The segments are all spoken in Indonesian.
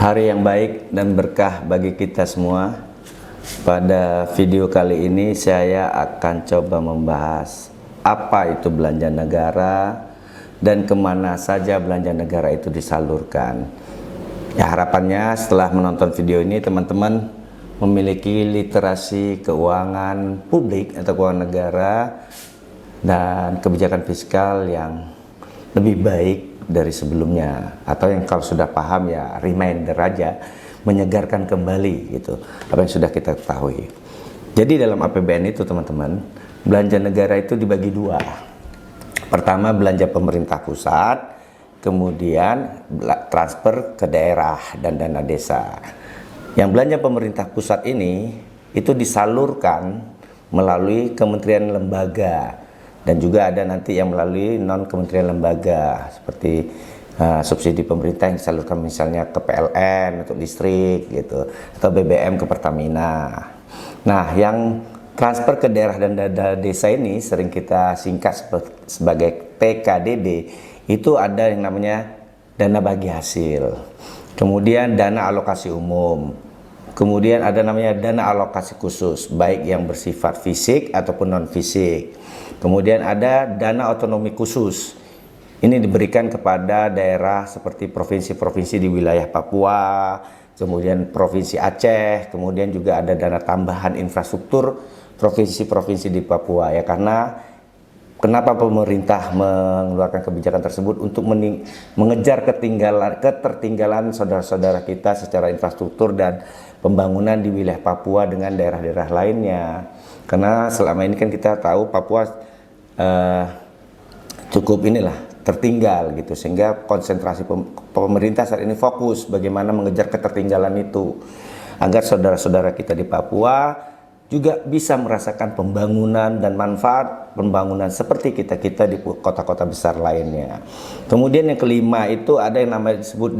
Hari yang baik dan berkah bagi kita semua. Pada video kali ini saya akan coba membahas apa itu belanja negara dan kemana saja belanja negara itu disalurkan. Ya, harapannya setelah menonton video ini teman-teman memiliki literasi keuangan publik atau keuangan negara dan kebijakan fiskal yang lebih baik dari sebelumnya, atau yang kalau sudah paham ya reminder aja, menyegarkan kembali gitu apa yang sudah kita ketahui. Jadi dalam APBN itu teman-teman, belanja negara itu dibagi dua. Pertama belanja pemerintah pusat, kemudian transfer ke daerah dan dana desa. Yang belanja pemerintah pusat ini itu disalurkan melalui kementerian lembaga, dan juga ada nanti yang melalui non kementerian lembaga seperti subsidi pemerintah yang disalurkan misalnya ke PLN untuk listrik gitu, atau BBM ke Pertamina. Nah, yang transfer ke daerah dan dana desa ini sering kita singkat sebagai TKDD, itu ada yang namanya dana bagi hasil, kemudian dana alokasi umum, kemudian ada namanya dana alokasi khusus, baik yang bersifat fisik ataupun non fisik. Kemudian ada dana otonomi khusus. Ini diberikan kepada daerah seperti provinsi-provinsi di wilayah Papua, kemudian Provinsi Aceh, kemudian juga ada dana tambahan infrastruktur provinsi-provinsi di Papua ya, karena kenapa pemerintah mengeluarkan kebijakan tersebut untuk mengejar ketertinggalan saudara-saudara kita secara infrastruktur dan pembangunan di wilayah Papua dengan daerah-daerah lainnya. Karena selama ini kan kita tahu Papua cukup tertinggal gitu, sehingga konsentrasi pemerintah saat ini fokus bagaimana mengejar ketertinggalan itu agar saudara-saudara kita di Papua juga bisa merasakan pembangunan dan manfaat pembangunan seperti kita-kita di kota-kota besar lainnya. Kemudian yang kelima itu ada yang namanya disebut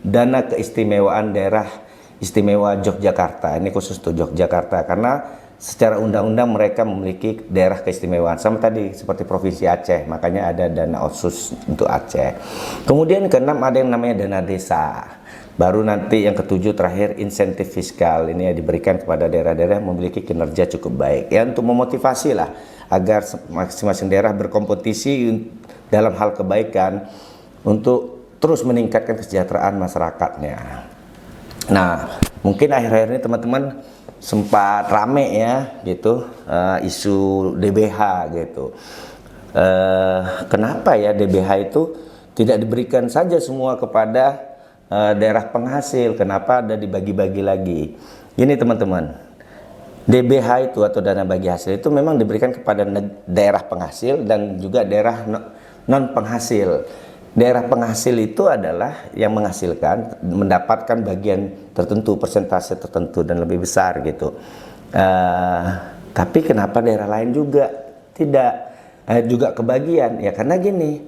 dana keistimewaan daerah istimewa Yogyakarta. Ini khusus untuk Yogyakarta karena secara undang-undang mereka memiliki daerah keistimewaan sama tadi seperti Provinsi Aceh, makanya ada dana khusus untuk Aceh. Kemudian keenam ada yang namanya dana desa. Baru nanti yang ketujuh terakhir insentif fiskal, ini diberikan kepada daerah-daerah yang memiliki kinerja cukup baik ya, untuk memotivasi lah agar masing-masing daerah berkompetisi dalam hal kebaikan untuk terus meningkatkan kesejahteraan masyarakatnya. Nah, mungkin akhir-akhir ini teman-teman sempat rame ya gitu, isu DBH gitu. Kenapa ya DBH itu tidak diberikan saja semua kepada daerah penghasil, kenapa ada dibagi-bagi lagi? Gini teman-teman, DBH itu atau dana bagi hasil itu memang diberikan kepada daerah penghasil dan juga daerah non penghasil. Daerah penghasil itu adalah yang menghasilkan, mendapatkan bagian tertentu, persentase tertentu dan lebih besar gitu. Tapi kenapa daerah lain juga tidak juga kebagian? Ya karena gini,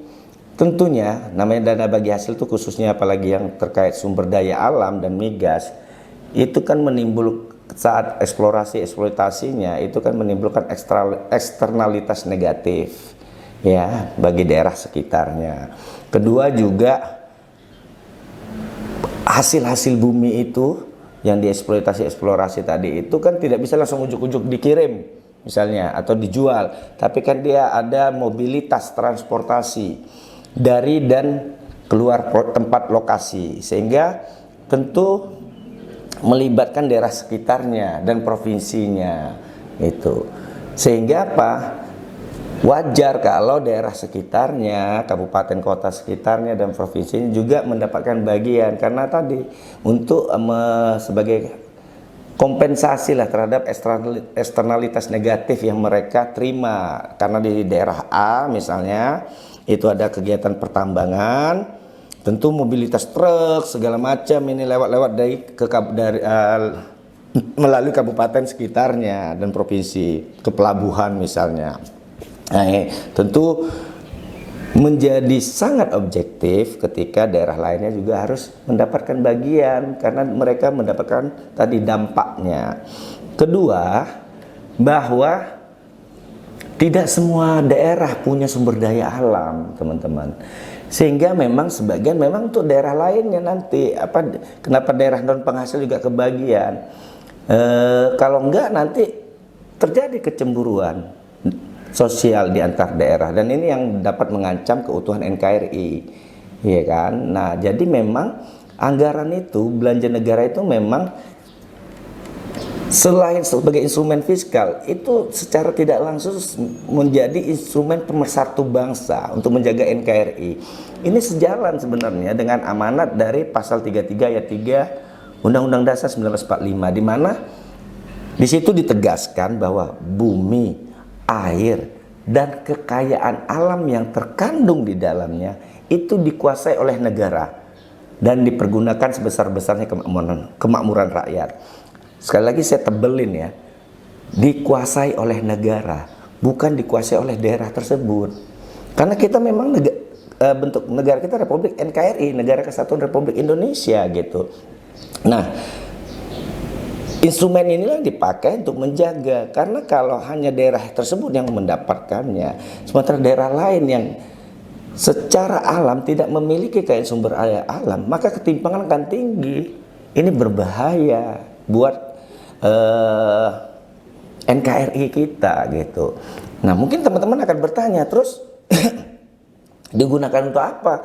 tentunya namanya dana bagi hasil itu khususnya apalagi yang terkait sumber daya alam dan migas, itu kan menimbul saat eksplorasi eksploitasinya itu kan menimbulkan eksternalitas negatif ya bagi daerah sekitarnya. Kedua juga hasil-hasil bumi itu yang dieksploitasi eksplorasi tadi itu kan tidak bisa langsung ujuk-ujuk dikirim misalnya atau dijual, tapi kan dia ada mobilitas transportasi dari dan keluar tempat lokasi, sehingga tentu melibatkan daerah sekitarnya dan provinsinya itu, sehingga apa? Wajar kalau daerah sekitarnya, kabupaten kota sekitarnya dan provinsi juga mendapatkan bagian, karena tadi untuk sebagai kompensasi lah terhadap eksternalitas negatif yang mereka terima. Karena di daerah A misalnya itu ada kegiatan pertambangan, tentu mobilitas truk segala macam ini lewat melalui kabupaten sekitarnya dan provinsi ke pelabuhan misalnya. Nah, tentu menjadi sangat objektif ketika daerah lainnya juga harus mendapatkan bagian karena mereka mendapatkan tadi dampaknya. Kedua, bahwa tidak semua daerah punya sumber daya alam, teman-teman. Sehingga memang sebagian memang untuk daerah lainnya nanti kenapa daerah non penghasil juga kebagian. Kalau enggak nanti terjadi kecemburuan sosial di antar daerah, dan ini yang dapat mengancam keutuhan NKRI, ya kan. Nah, jadi memang anggaran itu, belanja negara itu memang selain sebagai instrumen fiskal, itu secara tidak langsung menjadi instrumen pemersatu bangsa untuk menjaga NKRI. Ini sejalan sebenarnya dengan amanat dari pasal 33 ayat 3 Undang-Undang Dasar 1945, di mana di situ ditegaskan bahwa bumi, air, dan kekayaan alam yang terkandung di dalamnya itu dikuasai oleh negara dan dipergunakan sebesar-besarnya kemakmuran rakyat. Sekali lagi saya tebelin ya, dikuasai oleh negara, bukan dikuasai oleh daerah tersebut. Karena kita memang bentuk negara kita Republik NKRI, Negara Kesatuan Republik Indonesia gitu. Nah, instrumen inilah dipakai untuk menjaga, karena kalau hanya daerah tersebut yang mendapatkannya, sementara daerah lain yang secara alam tidak memiliki kayak sumber alam, maka ketimpangan akan tinggi. Ini berbahaya buat NKRI kita gitu. Nah, mungkin teman-teman akan bertanya, terus digunakan untuk apa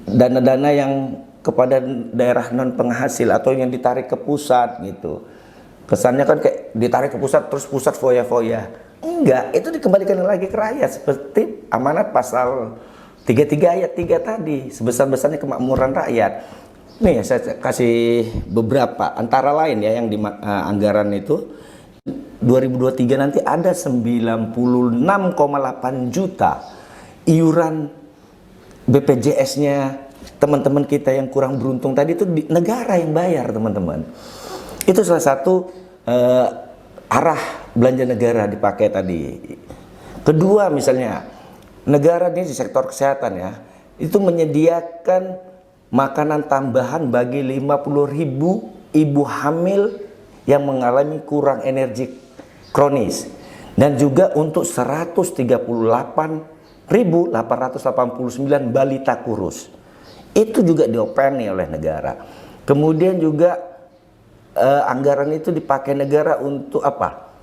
dana-dana yang kepada daerah non penghasil atau yang ditarik ke pusat gitu? Kesannya kan kayak ditarik ke pusat terus pusat foya-foya. Enggak, itu dikembalikan lagi ke rakyat seperti amanat pasal 33 ayat 3 tadi, sebesar-besarnya kemakmuran rakyat. Nih saya kasih beberapa, antara lain ya yang di anggaran itu 2023 nanti ada 96,8 juta iuran BPJS-nya teman-teman kita yang kurang beruntung tadi, itu negara yang bayar teman-teman. Itu salah satu arah belanja negara dipakai tadi. Kedua, misalnya negara ini di sektor kesehatan ya, itu menyediakan makanan tambahan bagi 50.000 ibu hamil yang mengalami kurang energi kronis, dan juga untuk 138.889 balita kurus. Itu juga diopeni oleh negara. Kemudian juga anggaran itu dipakai negara untuk apa?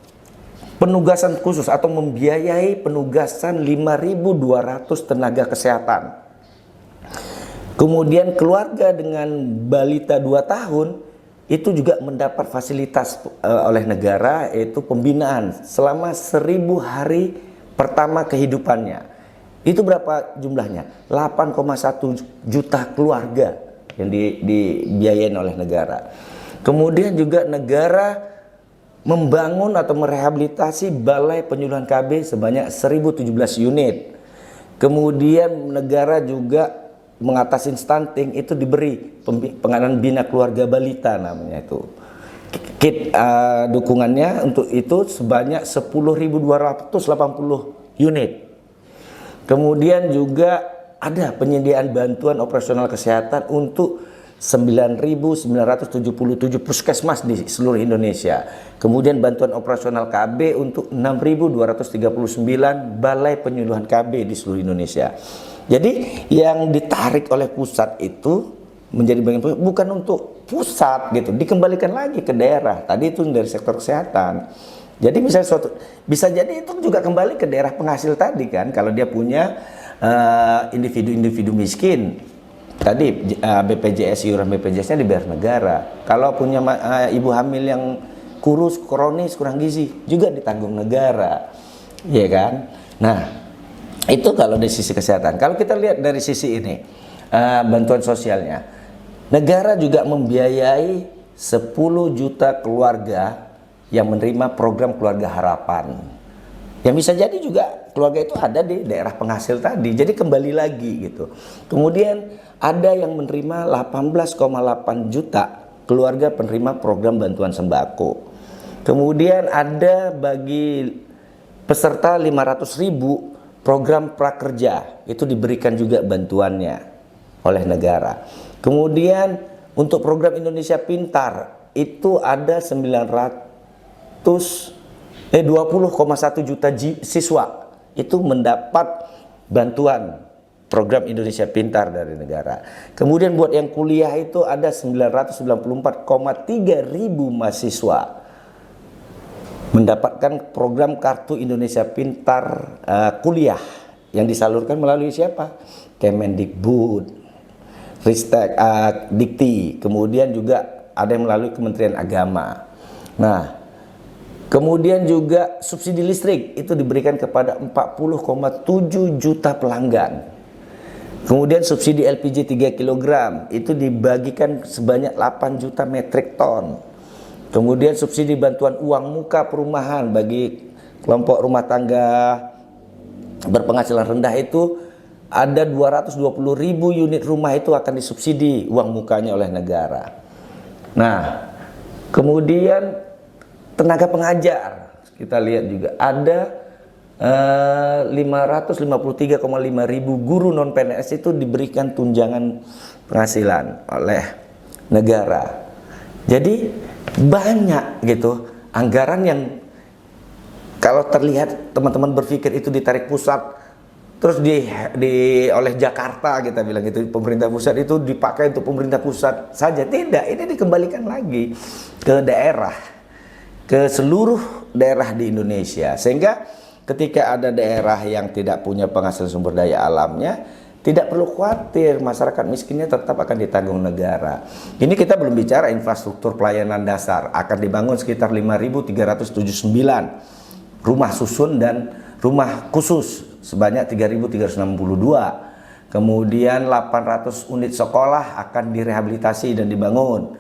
Penugasan khusus atau membiayai penugasan 5.200 tenaga kesehatan. Kemudian keluarga dengan balita 2 tahun itu juga mendapat fasilitas oleh negara, yaitu pembinaan selama 1.000 hari pertama kehidupannya. Itu berapa jumlahnya? 8,1 juta keluarga yang dibiayain oleh negara. Kemudian juga negara membangun atau merehabilitasi balai penyuluhan KB sebanyak 1.017 unit. Kemudian negara juga mengatasi stunting, itu diberi pengadaan bina keluarga balita namanya itu. Kit dukungannya untuk itu sebanyak 10.280 unit. Kemudian juga ada penyediaan bantuan operasional kesehatan untuk 9.977 puskesmas di seluruh Indonesia. Kemudian bantuan operasional KB untuk 6.239 balai penyuluhan KB di seluruh Indonesia. Jadi yang ditarik oleh pusat itu menjadi bagian pusat, bukan untuk pusat gitu, dikembalikan lagi ke daerah. Tadi itu dari sektor kesehatan. Jadi misalnya bisa jadi itu juga kembali ke daerah penghasil tadi kan, kalau dia punya individu-individu miskin. Tadi BPJS, iuran BPJS-nya dibayar negara. Kalau punya ibu hamil yang kurus, kronis, kurang gizi, juga ditanggung negara, ya kan? Nah, itu kalau dari sisi kesehatan. Kalau kita lihat dari sisi ini, bantuan sosialnya, negara juga membiayai 10 juta keluarga yang menerima program keluarga harapan. Yang bisa jadi juga keluarga itu ada di daerah penghasil tadi, jadi kembali lagi gitu. Kemudian ada yang menerima 18,8 juta keluarga penerima program bantuan sembako. Kemudian ada bagi peserta 500.000 program prakerja, itu diberikan juga bantuannya oleh negara. Kemudian untuk program Indonesia Pintar itu ada 20,1 juta siswa itu mendapat bantuan program Indonesia Pintar dari negara. Kemudian buat yang kuliah itu ada 994,3 ribu mahasiswa mendapatkan program Kartu Indonesia Pintar kuliah yang disalurkan melalui siapa? Kemendikbud, Ristek, Dikti, kemudian juga ada yang melalui Kementerian Agama. Nah, kemudian juga subsidi listrik itu diberikan kepada 40,7 juta pelanggan. Kemudian subsidi LPG 3 kg itu dibagikan sebanyak 8 juta metrik ton. Kemudian subsidi bantuan uang muka perumahan bagi kelompok rumah tangga berpenghasilan rendah itu ada 220 ribu unit rumah itu akan disubsidi uang mukanya oleh negara. Nah, kemudian tenaga pengajar kita lihat juga ada 553,5 ribu guru non PNS itu diberikan tunjangan penghasilan oleh negara. Jadi banyak gitu anggaran yang kalau terlihat teman-teman berpikir itu ditarik pusat terus oleh Jakarta, kita bilang gitu, pemerintah pusat itu dipakai untuk pemerintah pusat saja. Tidak, ini dikembalikan lagi ke daerah, ke seluruh daerah di Indonesia, sehingga ketika ada daerah yang tidak punya penghasil sumber daya alamnya, tidak perlu khawatir, masyarakat miskinnya tetap akan ditanggung negara. Ini kita belum bicara infrastruktur pelayanan dasar, akan dibangun sekitar 5.379 rumah susun dan rumah khusus sebanyak 3.362. Kemudian 800 unit sekolah akan direhabilitasi dan dibangun.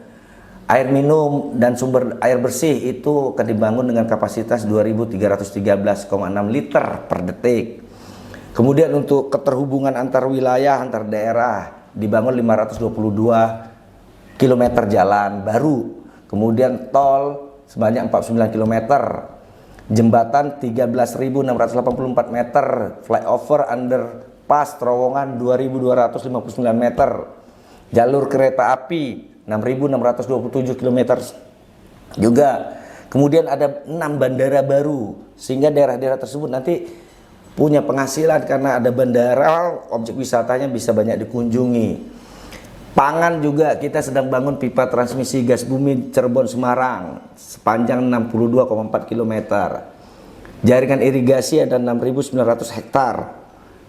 Air minum dan sumber air bersih itu akan dibangun dengan kapasitas 2.313,6 liter per detik. Kemudian untuk keterhubungan antar wilayah, antar daerah dibangun 522 km jalan baru. Kemudian tol sebanyak 49 km. Jembatan 13.684 meter, flyover underpass terowongan 2.259 meter. Jalur kereta api 6.627 km juga. Kemudian ada 6 bandara baru, sehingga daerah-daerah tersebut nanti punya penghasilan karena ada bandara, objek wisatanya bisa banyak dikunjungi. Pangan juga kita sedang bangun pipa transmisi gas bumi Cirebon Semarang sepanjang 62,4 km. Jaringan irigasi ada 6.900 hektar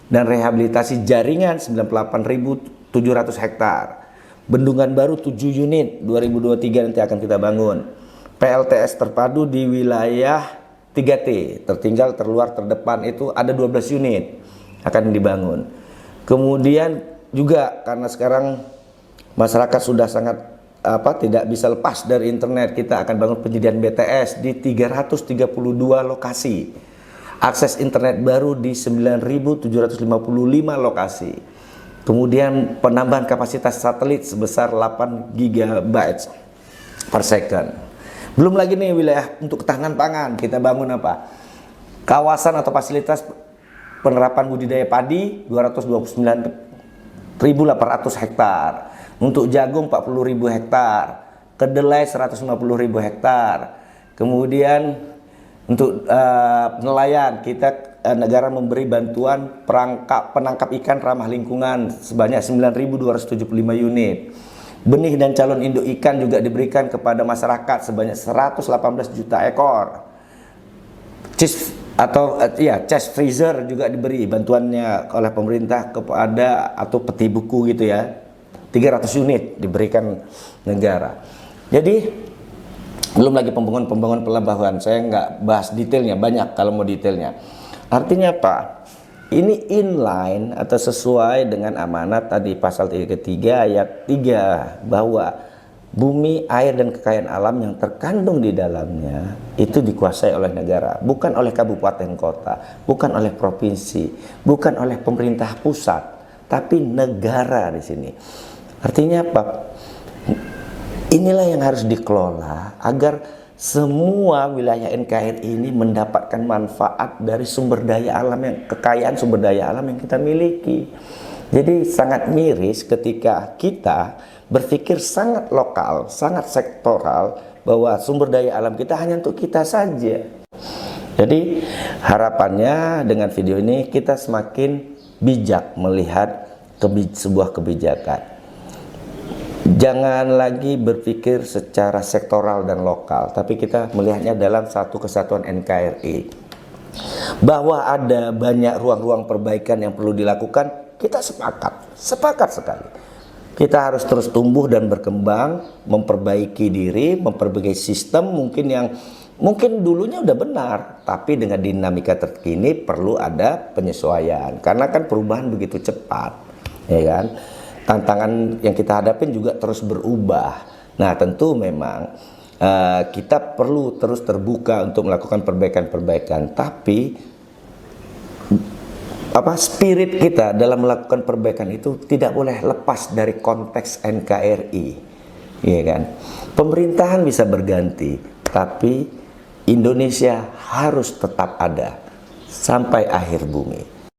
dan rehabilitasi jaringan 98.700 hektar. Bendungan baru 7 unit 2023 nanti akan kita bangun. PLTS terpadu di wilayah 3T, tertinggal, terluar, terdepan itu ada 12 unit akan dibangun. Kemudian juga karena sekarang masyarakat sudah sangat tidak bisa lepas dari internet, kita akan bangun penyediaan BTS di 332 lokasi. Akses internet baru di 9.755 lokasi. Kemudian penambahan kapasitas satelit sebesar 8 GB per second. Belum lagi nih wilayah untuk ketahanan pangan, kita bangun apa? Kawasan atau fasilitas penerapan budidaya padi 229.800 hektar. Untuk jagung 40.000 hektar. Kedelai 150.000 hektar. Kemudian untuk nelayan, kita negara memberi bantuan penangkap ikan ramah lingkungan sebanyak 9.275 unit. Benih dan calon induk ikan juga diberikan kepada masyarakat sebanyak 118 juta ekor. Chest freezer juga diberi bantuannya oleh pemerintah kepada, atau peti buku gitu ya. 300 unit diberikan negara. Jadi belum lagi pembangunan pelabuhan. Saya nggak bahas detailnya, banyak kalau mau detailnya. Artinya apa? Ini inline atau sesuai dengan amanat tadi pasal 33 ayat 3 bahwa bumi, air, dan kekayaan alam yang terkandung di dalamnya itu dikuasai oleh negara, bukan oleh kabupaten kota, bukan oleh provinsi, bukan oleh pemerintah pusat, tapi negara di sini. Artinya apa? Inilah yang harus dikelola agar semua wilayah NKRI ini mendapatkan manfaat dari sumber daya alam, yang kekayaan sumber daya alam yang kita miliki. Jadi sangat miris ketika kita berpikir sangat lokal, sangat sektoral, bahwa sumber daya alam kita hanya untuk kita saja. Jadi harapannya dengan video ini kita semakin bijak melihat sebuah kebijakan. Jangan lagi berpikir secara sektoral dan lokal, tapi kita melihatnya dalam satu kesatuan NKRI. Bahwa ada banyak ruang-ruang perbaikan yang perlu dilakukan, kita sepakat sekali. Kita harus terus tumbuh dan berkembang, memperbaiki diri, memperbaiki sistem mungkin dulunya udah benar, tapi dengan dinamika terkini perlu ada penyesuaian. Karena kan perubahan begitu cepat, ya kan? Tantangan yang kita hadapin juga terus berubah. Nah, tentu memang kita perlu terus terbuka untuk melakukan perbaikan-perbaikan, tapi spirit kita dalam melakukan perbaikan itu tidak boleh lepas dari konteks NKRI, ya kan? Pemerintahan bisa berganti, tapi Indonesia harus tetap ada sampai akhir bumi.